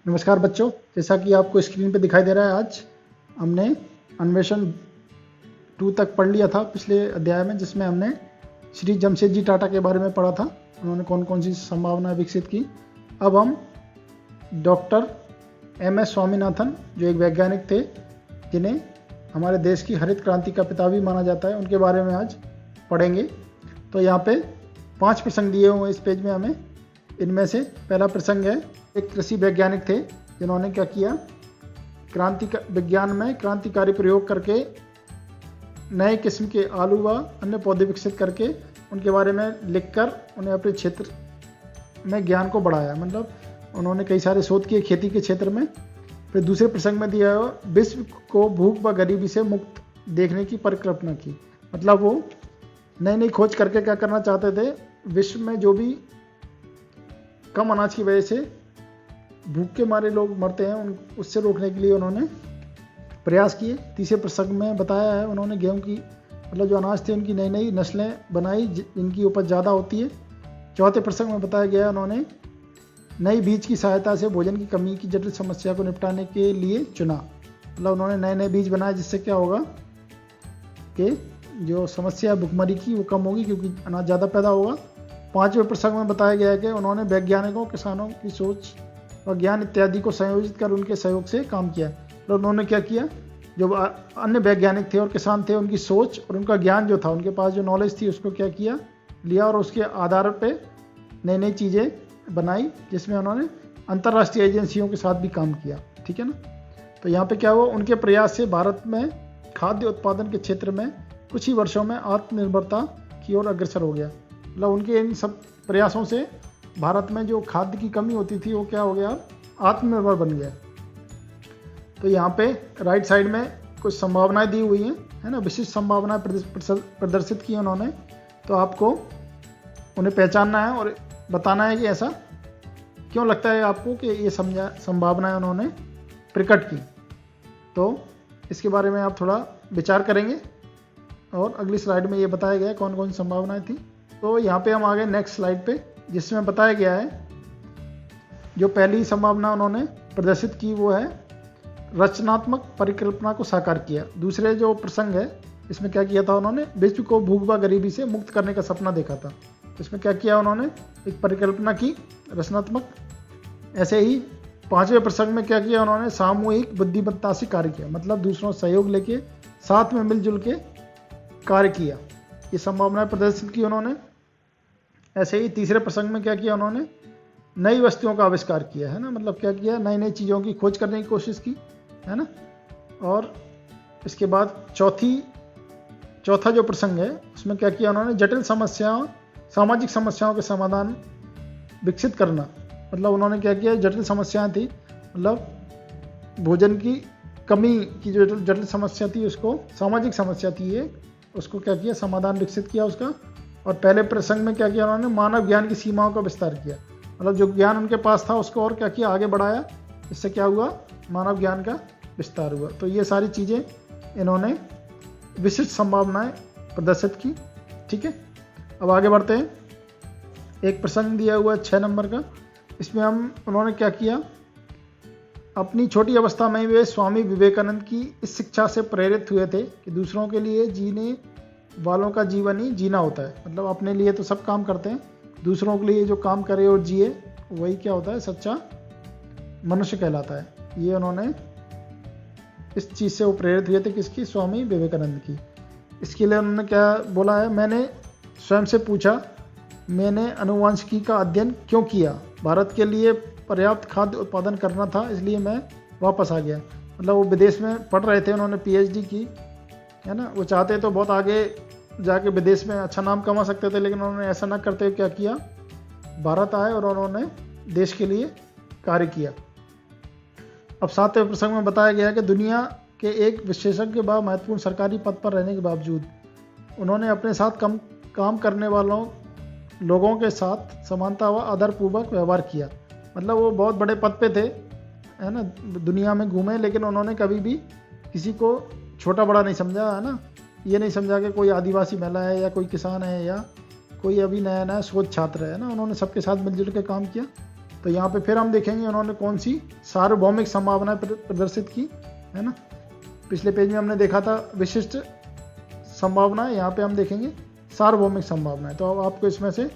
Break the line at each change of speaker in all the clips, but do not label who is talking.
नमस्कार बच्चों, जैसा कि आपको स्क्रीन पे दिखाई दे रहा है, आज हमने अन्वेषण 2 तक पढ़ लिया था पिछले अध्याय में, जिसमें हमने श्री जमशेदजी टाटा के बारे में पढ़ा था। उन्होंने कौन कौन सी संभावनाएं विकसित की। अब हम डॉक्टर MS स्वामीनाथन, जो एक वैज्ञानिक थे जिन्हें हमारे देश की हरित क्रांति का पिता भी माना जाता है, उनके बारे में आज पढ़ेंगे। तो यहाँ पे 5 प्रसंग दिए हुए हैं इस पेज में हमें। इनमें से पहला प्रसंग है, एक कृषि वैज्ञानिक थे जिन्होंने क्या किया, विज्ञान में क्रांतिकारी प्रयोग करके नए किस्म के आलू व अन्य पौधे विकसित करके उनके बारे में लिखकर उन्हें अपने क्षेत्र में ज्ञान को बढ़ाया। मतलब उन्होंने कई सारे शोध किए खेती के क्षेत्र में। फिर दूसरे प्रसंग में दिया हुआ, विश्व को भूख व गरीबी से मुक्त देखने की परिकल्पना की। मतलब वो नई नई खोज करके क्या करना चाहते थे, विश्व में जो भी कम अनाज की वजह से भूख के मारे लोग मरते हैं, उससे रोकने के लिए उन्होंने प्रयास किए। तीसरे प्रसंग में बताया है उन्होंने गेहूं की, मतलब जो अनाज थे उनकी नई नई नस्लें बनाई जिनकी उपज ज़्यादा होती है। चौथे प्रसंग में बताया गया उन्होंने नई बीज की सहायता से भोजन की कमी की जटिल समस्या को निपटाने के लिए चुना। मतलब उन्होंने नए नए बीज बनाए जिससे क्या होगा कि जो समस्या है भुखमरी की वो कम होगी, क्योंकि अनाज ज़्यादा पैदा होगा। पांचवें प्रसंग में बताया गया है कि उन्होंने वैज्ञानिकों, किसानों की सोच और ज्ञान इत्यादि को संयोजित कर उनके सहयोग से काम किया। तो उन्होंने क्या किया, जो अन्य वैज्ञानिक थे और किसान थे, उनकी सोच और उनका ज्ञान जो था, उनके पास जो नॉलेज थी, उसको क्या किया, लिया और उसके आधार पे नई नई चीज़ें बनाई, जिसमें उन्होंने अंतर्राष्ट्रीय एजेंसियों के साथ भी काम किया। ठीक है ना। तो यहाँ पे क्या हुआ, उनके प्रयास से भारत में खाद्य उत्पादन के क्षेत्र में कुछ ही वर्षों में आत्मनिर्भरता की ओर अग्रसर हो गया। मतलब उनके इन सब प्रयासों से भारत में जो खाद्य की कमी होती थी वो क्या हो गया, आत्मनिर्भर बन गया। तो यहाँ पे राइट साइड में कुछ संभावनाएं दी हुई हैं, है ना, विशिष्ट संभावनाएं प्रदर्शित की उन्होंने। तो आपको उन्हें पहचानना है और बताना है कि ऐसा क्यों लगता है आपको कि ये संभावनाएं उन्होंने प्रकट की। तो इसके बारे में आप थोड़ा विचार करेंगे और अगली स्लाइड में ये बताया गया है कौन कौन सी संभावनाएं थी। तो यहाँ पे हम आ गए नेक्स्ट स्लाइड पे, जिसमें बताया गया है जो पहली संभावना उन्होंने प्रदर्शित की वो है रचनात्मक परिकल्पना को साकार किया। दूसरे जो प्रसंग है इसमें क्या किया था, उन्होंने विश्व को भूख व गरीबी से मुक्त करने का सपना देखा था। इसमें क्या किया, उन्होंने एक परिकल्पना की रचनात्मक। ऐसे ही पांचवें प्रसंग में क्या किया, उन्होंने सामूहिक बुद्धिमत्ता से कार्य किया। मतलब दूसरों से सहयोग लेके साथ में मिलजुल के कार्य किया, ये संभावनाएं प्रदर्शित की उन्होंने। ऐसे ही तीसरे प्रसंग में क्या किया, उन्होंने नई वस्तुओं का आविष्कार किया, है ना। मतलब क्या किया, नई नई चीज़ों की खोज करने की कोशिश की, है ना। और इसके बाद चौथा जो प्रसंग है उसमें क्या किया, उन्होंने जटिल समस्याओं, सामाजिक समस्याओं के समाधान विकसित करना। मतलब उन्होंने क्या किया, जटिल समस्याएं थी, मतलब भोजन की कमी की जो जटिल समस्या थी, उसको सामाजिक समस्या थी ये, उसको क्या किया, समाधान विकसित किया उसका। और पहले प्रसंग में क्या किया, उन्होंने मानव ज्ञान की सीमाओं का विस्तार किया। मतलब जो ज्ञान उनके पास था उसको और क्या किया, आगे बढ़ाया। इससे क्या हुआ, मानव ज्ञान का विस्तार हुआ। तो ये सारी चीज़ें इन्होंने विशिष्ट संभावनाएं प्रदर्शित की। ठीक है, अब आगे बढ़ते हैं। एक प्रसंग दिया हुआ है 6 नंबर का। इसमें उन्होंने क्या किया, अपनी छोटी अवस्था में वे स्वामी विवेकानंद की इस शिक्षा से प्रेरित हुए थे कि दूसरों के लिए जीने वालों का जीवन ही जीना होता है। मतलब अपने लिए तो सब काम करते हैं, दूसरों के लिए जो काम करे और जिए वही क्या होता है, सच्चा मनुष्य कहलाता है। ये उन्होंने इस चीज़ से वो प्रेरित हुए थे, किसकी, स्वामी विवेकानंद की। इसके लिए उन्होंने क्या बोला है, मैंने स्वयं से पूछा, मैंने आनुवंशिकी का अध्ययन क्यों किया, भारत के लिए पर्याप्त खाद्य उत्पादन करना था, इसलिए मैं वापस आ गया। मतलब वो विदेश में पढ़ रहे थे, उन्होंने PhD की, है ना। वो चाहते तो बहुत आगे जाके विदेश में अच्छा नाम कमा सकते थे, लेकिन उन्होंने ऐसा न करते हुए क्या किया, भारत आए और उन्होंने देश के लिए कार्य किया। अब 7वें प्रसंग में बताया गया है कि दुनिया के एक विशेषज्ञ व महत्वपूर्ण सरकारी पद पर रहने के बावजूद उन्होंने अपने साथ काम करने वालों लोगों के साथ समानता व आदरपूर्वक व्यवहार किया। मतलब वो बहुत बड़े पद पे थे, है ना, दुनिया में घूमे, लेकिन उन्होंने कभी भी किसी को छोटा बड़ा नहीं समझा, है ना। ये नहीं समझा कि कोई आदिवासी महिला है या कोई किसान है या कोई अभी नया नया शोध छात्र है ना। उन्होंने सबके साथ मिलजुल के काम किया। तो यहाँ पे फिर हम देखेंगे उन्होंने कौन सी सार्वभौमिक संभावनाएं प्रदर्शित की, है ना। पिछले पेज में हमने देखा था विशिष्ट संभावनाएं, यहाँ पे हम देखेंगे सार्वभौमिक संभावनाएं। तो अब आपको इसमें से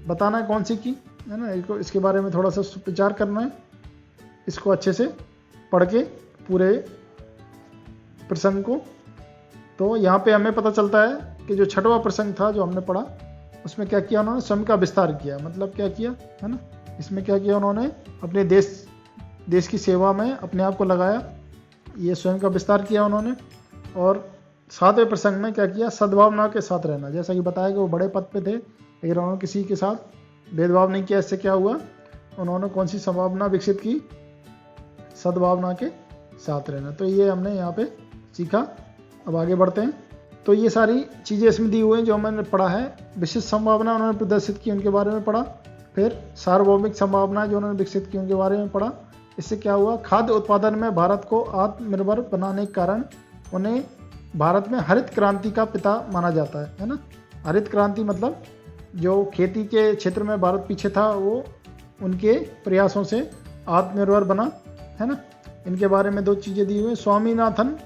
बताना है कौन सी की, है ना। इसके बारे में थोड़ा सा विचार करना है, इसको अच्छे से पढ़ के पूरे प्रसंग को। तो यहाँ पे हमें पता चलता है कि जो छठवां प्रसंग था जो हमने पढ़ा, उसमें क्या किया उन्होंने, स्वयं का विस्तार किया। मतलब क्या किया, है ना। इसमें क्या किया उन्होंने, अपने देश की सेवा में अपने आप को लगाया, ये स्वयं का विस्तार किया उन्होंने। और 7वें प्रसंग में क्या किया, सद्भावना के साथ रहना। जैसा कि बताया कि वो बड़े पद पे थे लेकिन उन्होंने किसी के साथ भेदभाव नहीं किया। इससे क्या हुआ, उन्होंने कौन सी संभावना विकसित की, सद्भावना के साथ रहना। तो ये हमने यहाँ पे सीखा। अब आगे बढ़ते हैं। तो ये सारी चीज़ें इसमें दी हुई हैं जो मैंने पढ़ा है। विशिष्ट संभावना उन्होंने प्रदर्शित की, उनके बारे में पढ़ा। फिर सार्वभौमिक संभावना जो उन्होंने विकसित की, उनके बारे में पढ़ा। इससे क्या हुआ, खाद्य उत्पादन में भारत को आत्मनिर्भर बनाने के कारण उन्हें भारत में हरित क्रांति का पिता माना जाता है ना। हरित क्रांति मतलब जो खेती के क्षेत्र में भारत पीछे था, वो उनके प्रयासों से आत्मनिर्भर बना, है ना। इनके बारे में 2 चीज़ें दी हुई। स्वामीनाथन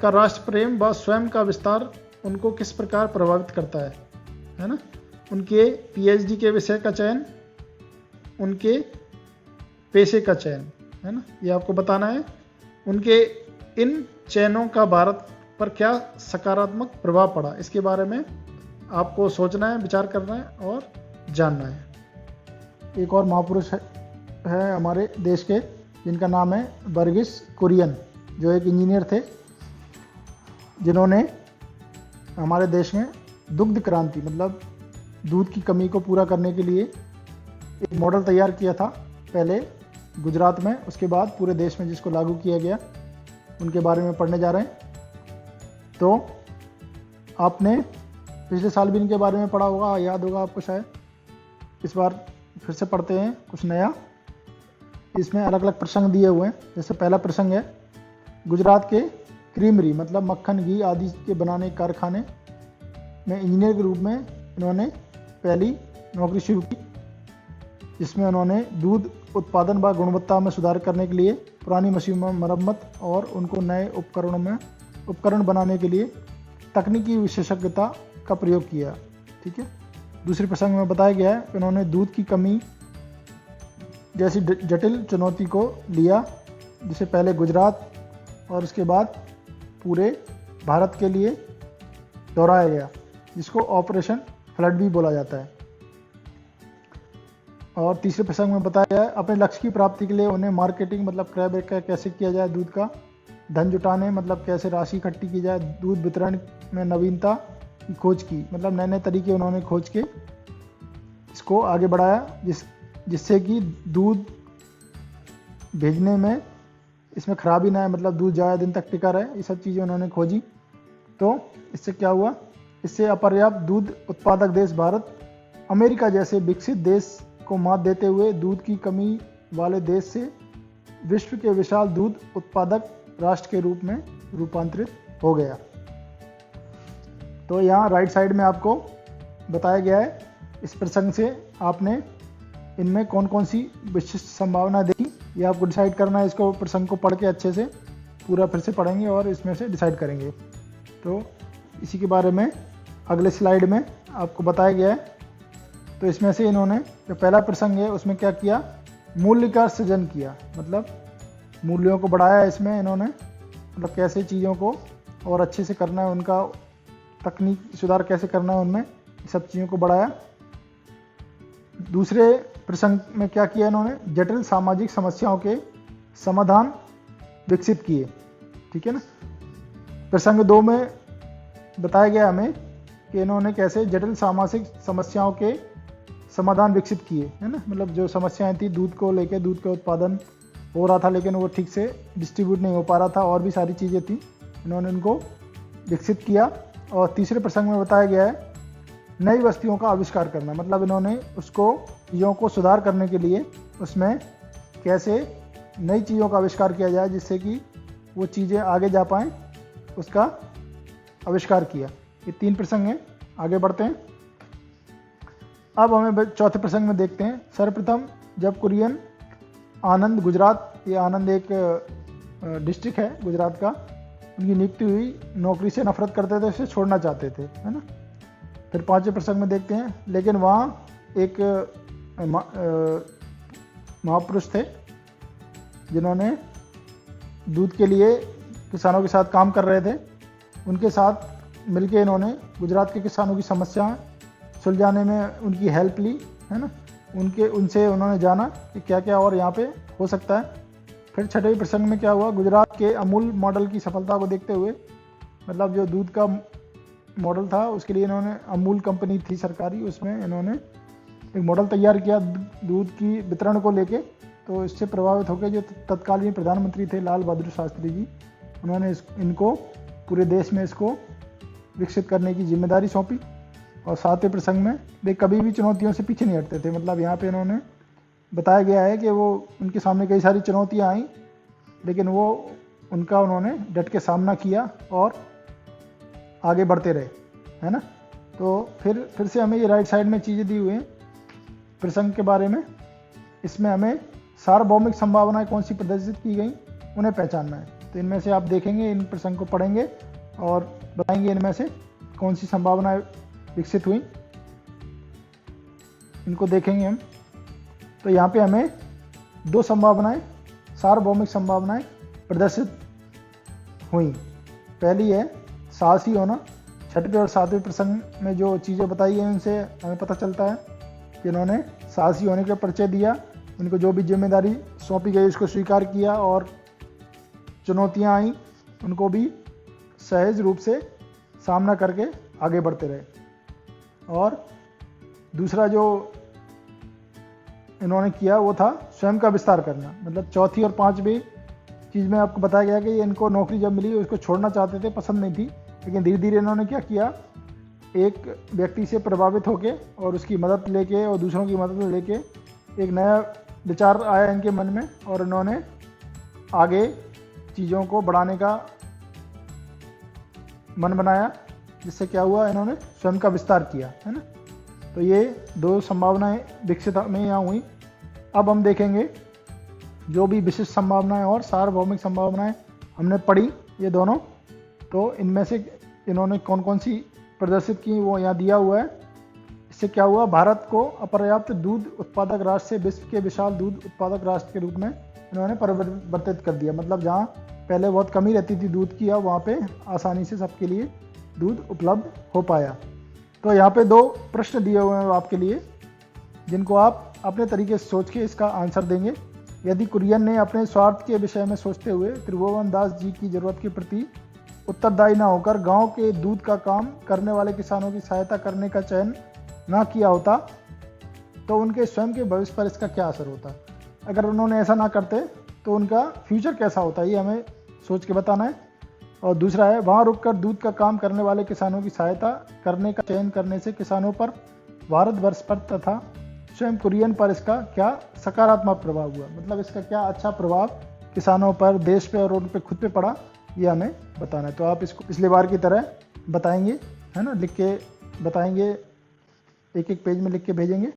का राष्ट्र प्रेम व स्वयं का विस्तार उनको किस प्रकार प्रभावित करता है ना। उनके पीएचडी के विषय का चयन, उनके पेशे का चयन, है ना, ये आपको बताना है। उनके इन चयनों का भारत पर क्या सकारात्मक प्रभाव पड़ा, इसके बारे में आपको सोचना है, विचार करना है और जानना है। एक और महापुरुष है हमारे देश के, जिनका नाम है वर्गीस कुरियन, जो एक इंजीनियर थे, जिन्होंने हमारे देश में दुग्ध क्रांति मतलब दूध की कमी को पूरा करने के लिए एक मॉडल तैयार किया था, पहले गुजरात में, उसके बाद पूरे देश में जिसको लागू किया गया। उनके बारे में पढ़ने जा रहे हैं। तो आपने पिछले साल भी इनके बारे में पढ़ा होगा, याद होगा आपको शायद। इस बार फिर से पढ़ते हैं कुछ नया। इसमें अलग अलग प्रसंग दिए हुए हैं। जैसे पहला प्रसंग है, गुजरात के क्रीमरी मतलब मक्खन, घी आदि के बनाने कारखाने में इंजीनियर के रूप में इन्होंने पहली नौकरी शुरू की, जिसमें उन्होंने दूध उत्पादन व गुणवत्ता में सुधार करने के लिए पुरानी मशीनों में मरम्मत और उनको नए उपकरण बनाने के लिए तकनीकी विशेषज्ञता का प्रयोग किया। ठीक है। दूसरे प्रसंग में बताया गया है कि उन्होंने दूध की कमी जैसी जटिल चुनौती को लिया, जिसे पहले गुजरात और उसके बाद पूरे भारत के लिए दोहराया गया, जिसको ऑपरेशन फ्लड भी बोला जाता है। और तीसरे प्रसंग में बताया गया है अपने लक्ष्य की प्राप्ति के लिए उन्हें मार्केटिंग मतलब क्रय विक्रय कैसे किया जाए दूध का, धन जुटाने मतलब कैसे राशि इकट्ठी की जाए, दूध वितरण में नवीनता की खोज की मतलब नए नए तरीके उन्होंने खोज के इसको आगे बढ़ाया, जिससे कि दूध भेजने में इसमें खराबी ना है, मतलब दूध ज़्यादा दिन तक टिका रहे। ये सब चीज़ें उन्होंने खोजी। तो इससे क्या हुआ, इससे अपर्याप्त दूध उत्पादक देश भारत अमेरिका जैसे विकसित देश को मात देते हुए दूध की कमी वाले देश से विश्व के विशाल दूध उत्पादक राष्ट्र के रूप में रूपांतरित हो गया। तो यहाँ राइट साइड में आपको बताया गया है, इस प्रसंग से आपने इनमें कौन कौन सी विशिष्ट संभावना देखी, ये आपको डिसाइड करना है। इसको प्रसंग को पढ़ के अच्छे से पूरा फिर से पढ़ेंगे और इसमें से डिसाइड करेंगे। तो इसी के बारे में अगले स्लाइड में आपको बताया गया है। तो इसमें से इन्होंने जो पहला प्रसंग है उसमें क्या किया, मूल्य का सृजन किया, मतलब मूल्यों को बढ़ाया। इसमें इन्होंने मतलब कैसे चीज़ों को और अच्छे से करना है, उनका तकनीक सुधार कैसे करना है, उनमें सब चीज़ों को बढ़ाया। दूसरे प्रसंग में क्या किया इन्होंने, जटिल सामाजिक समस्याओं के समाधान विकसित किए। ठीक है ना। प्रसंग 2 में बताया गया हमें कि इन्होंने कैसे जटिल सामाजिक समस्याओं के समाधान विकसित किए, है ना। मतलब जो समस्याएं थी दूध को लेकर, दूध का उत्पादन हो रहा था लेकिन वो ठीक से डिस्ट्रीब्यूट नहीं हो पा रहा था, और भी सारी चीज़ें थी, इन्होंने उनको विकसित किया। और तीसरे प्रसंग में बताया गया है नई वस्तुओं का आविष्कार करना, मतलब इन्होंने उसको चीज़ों को सुधार करने के लिए उसमें कैसे नई चीज़ों का आविष्कार किया जाए जिससे कि वो चीज़ें आगे जा पाएँ, उसका आविष्कार किया। ये 3 प्रसंग हैं। आगे बढ़ते हैं। अब हमें चौथे प्रसंग में देखते हैं। सर्वप्रथम जब कुरियन आनंद गुजरात, ये आनंद एक डिस्ट्रिक्ट है गुजरात का, उनकी नियुक्ति हुई, नौकरी से नफरत करते थे, उसे छोड़ना चाहते थे, है ना। फिर 5वें प्रसंग में देखते हैं, लेकिन वहाँ एक महापुरुष थे जिन्होंने दूध के लिए किसानों के साथ काम कर रहे थे। उनके साथ मिलके इन्होंने गुजरात के किसानों की समस्याएं सुलझाने में उनकी हेल्प ली, है ना। उनसे उन्होंने जाना कि क्या क्या और यहाँ पे हो सकता है। फिर 6वें प्रसंग में क्या हुआ, गुजरात के अमूल मॉडल की सफलता को देखते हुए, मतलब जो दूध का मॉडल था उसके लिए इन्होंने, अमूल कंपनी थी सरकारी, उसमें इन्होंने एक मॉडल तैयार किया दूध की वितरण को लेके। तो इससे प्रभावित होकर जो तत्कालीन प्रधानमंत्री थे लाल बहादुर शास्त्री जी, उन्होंने इनको पूरे देश में इसको विकसित करने की जिम्मेदारी सौंपी। और 7वें प्रसंग में वे कभी भी चुनौतियों से पीछे नहीं हटते थे। मतलब यहाँ पे इन्होंने बताया गया है कि वो, उनके सामने कई सारी चुनौतियाँ आई, लेकिन वो उन्होंने डट के सामना किया और आगे बढ़ते रहे, है ना। तो फिर से हमें ये राइट साइड में चीज़ें दी हुई हैं प्रसंग के बारे में। इसमें हमें सार्वभौमिक संभावनाएं कौन सी प्रदर्शित की गई, उन्हें पहचानना है। तो इनमें से आप देखेंगे, इन प्रसंग को पढ़ेंगे और बताएंगे इनमें से कौन सी संभावनाएं विकसित हुई, इनको देखेंगे हम। तो यहाँ पे हमें 2 संभावनाएं, सार्वभौमिक संभावनाएं प्रदर्शित हुई। पहली है साहसी होना। 6वें और 7वें प्रसंग में जो चीज़ें बताई हैं उनसे हमें पता चलता है कि इन्होंने साहसी होने का परिचय दिया, इनको जो भी जिम्मेदारी सौंपी गई उसको स्वीकार किया, और चुनौतियां आई उनको भी सहज रूप से सामना करके आगे बढ़ते रहे। और दूसरा जो इन्होंने किया वो था स्वयं का विस्तार करना। मतलब 4थी और 5वीं चीज़ में आपको बताया गया कि इनको नौकरी जब मिली उसको छोड़ना चाहते थे, पसंद नहीं थी, लेकिन धीरे धीरे इन्होंने क्या किया, एक व्यक्ति से प्रभावित होके और उसकी मदद लेके और दूसरों की मदद लेके एक नया विचार आया इनके मन में, और इन्होंने आगे चीज़ों को बढ़ाने का मन बनाया, जिससे क्या हुआ, इन्होंने स्वयं का विस्तार किया, है ना। तो ये 2 संभावनाएं विकसित में यहाँ हुई। अब हम देखेंगे जो भी विशिष्ट संभावनाएं और सार्वभौमिक संभावनाएं हमने पढ़ी ये दोनों, तो इनमें से इन्होंने कौन कौन सी प्रदर्शित की वो यहाँ दिया हुआ है। इससे क्या हुआ, भारत को अपर्याप्त दूध उत्पादक राष्ट्र से विश्व के विशाल दूध उत्पादक राष्ट्र के रूप में इन्होंने परिवर्तित कर दिया। मतलब जहाँ पहले बहुत कमी रहती थी दूध की, अब वहाँ पे आसानी से सबके लिए दूध उपलब्ध हो पाया। तो यहाँ पे 2 प्रश्न दिए हुए हैं आपके लिए, जिनको आप अपने तरीके से सोच के इसका आंसर देंगे। यदि कुरियन ने अपने स्वार्थ के विषय में सोचते हुए त्रिभुवन दास जी की जरूरत के प्रति उत्तरदायी न होकर गांव के दूध का काम करने वाले किसानों की सहायता करने का चयन ना किया होता, तो उनके स्वयं के भविष्य पर इसका क्या असर होता। अगर उन्होंने ऐसा ना करते तो उनका फ्यूचर कैसा होता, ये हमें सोच के बताना है। और दूसरा है, वहाँ रुककर दूध का काम करने वाले किसानों की सहायता करने का चयन करने से किसानों पर, भारतवर्ष पर तथा स्वयं कुरियन पर इसका क्या सकारात्मक प्रभाव हुआ। मतलब इसका क्या अच्छा प्रभाव किसानों पर, देश पे और उन पे खुद पे पड़ा, ये हमें बताना है। तो आप इसको पिछले बार की तरह बताएंगे, है ना, लिख के बताएंगे, एक एक पेज में लिख के भेजेंगे।